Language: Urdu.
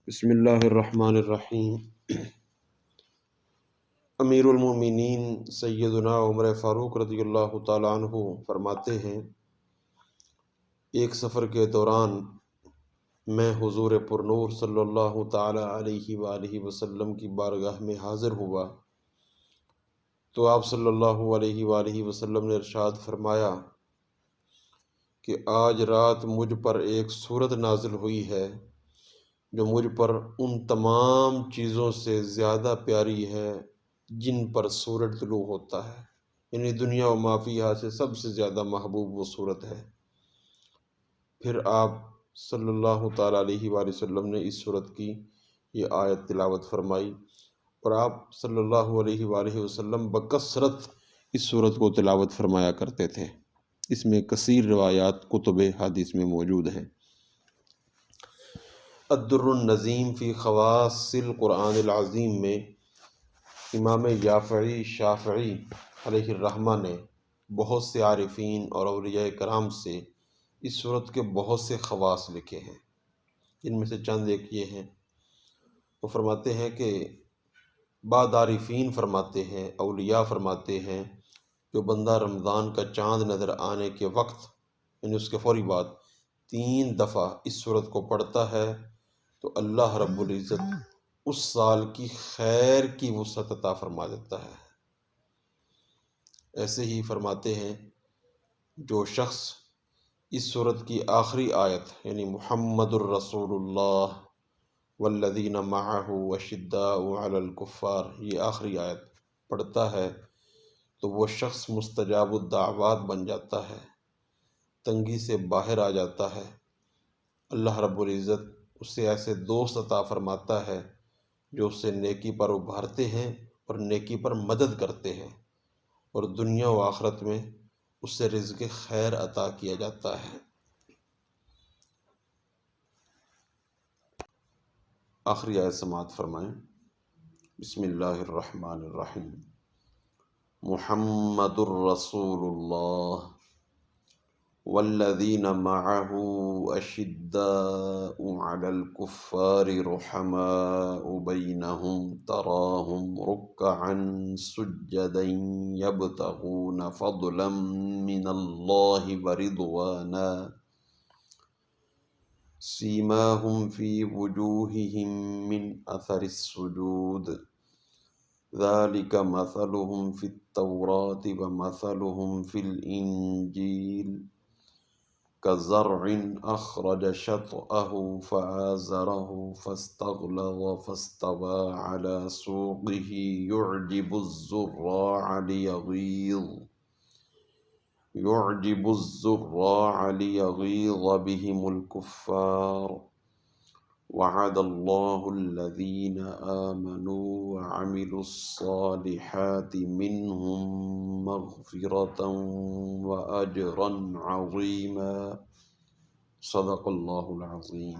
بسم اللہ الرحمن الرحیم۔ امیر المومنین سیدنا عمر فاروق رضی اللہ تعالیٰ عنہ فرماتے ہیں، ایک سفر کے دوران میں حضور پرنور صلی اللہ تعالیٰ علیہ وآلہ وسلم کی بارگاہ میں حاضر ہوا تو آپ صلی اللہ علیہ وآلہ وسلم نے ارشاد فرمایا کہ آج رات مجھ پر ایک سورت نازل ہوئی ہے جو مجھ پر ان تمام چیزوں سے زیادہ پیاری ہے جن پر سورج طلوع ہوتا ہے، یعنی دنیا و ما فیہا سے سب سے زیادہ محبوب وہ سورت ہے۔ پھر آپ صلی اللہ تعالیٰ علیہ وآلہ وسلم نے اس سورت کی یہ آیت تلاوت فرمائی، اور آپ صلی اللہ علیہ وآلہ وسلم بکثرت اس سورت کو تلاوت فرمایا کرتے تھے۔ اس میں کثیر روایات کتب حدیث میں موجود ہیں۔ الدر النظیم فی خواص القرآن العظیم میں امام یافعی شافعی علیہ الرحمہ نے بہت سے عارفین اور اولیاء کرام سے اس سورت کے بہت سے خواص لکھے ہیں۔ ان میں سے چند ایک یہ ہیں، وہ فرماتے ہیں کہ بعض عارفین فرماتے ہیں، اولیاء فرماتے ہیں، جو بندہ رمضان کا چاند نظر آنے کے وقت یعنی اس کے فوری بعد 3 دفعہ اس سورت کو پڑھتا ہے تو اللہ رب العزت اس سال کی خیر کی وسعت عطا فرما دیتا ہے۔ ایسے ہی فرماتے ہیں، جو شخص اس سورت کی آخری آیت یعنی محمد الرسول اللہ والذین معہ اشداء علی الکفار، یہ آخری آیت پڑھتا ہے تو وہ شخص مستجاب الدعوات بن جاتا ہے، تنگی سے باہر آ جاتا ہے۔ اللہ رب العزت اسے ایسے دوست عطا فرماتا ہے جو اسے نیکی پر ابھارتے ہیں اور نیکی پر مدد کرتے ہیں، اور دنیا و آخرت میں اس سے رزق خیر عطا کیا جاتا ہے۔ آخری آیت سماعت فرمائیں۔ بسم اللہ الرحمن الرحیم۔ محمد الرسول اللہ والذین معہ اشداء علی الکفار رحماء بینہم تراہم رکعا سجدا یبتغون فضلا من اللہ ورضوانا سیماہم فی وجوہہم من اثر السجود ذلک مثلہم فی التوراۃ ومثلہم فی الانجیل كزرع أخرج شطأه فآزره فاستغلظ فاستوى على سوقه يعجب الزراع ليغيظ بهم الكفار وعد الله الذين آمنوا وعملوا الصالحات منهم مغفرة وأجرا عظيما۔ صدق اللہ العظیم۔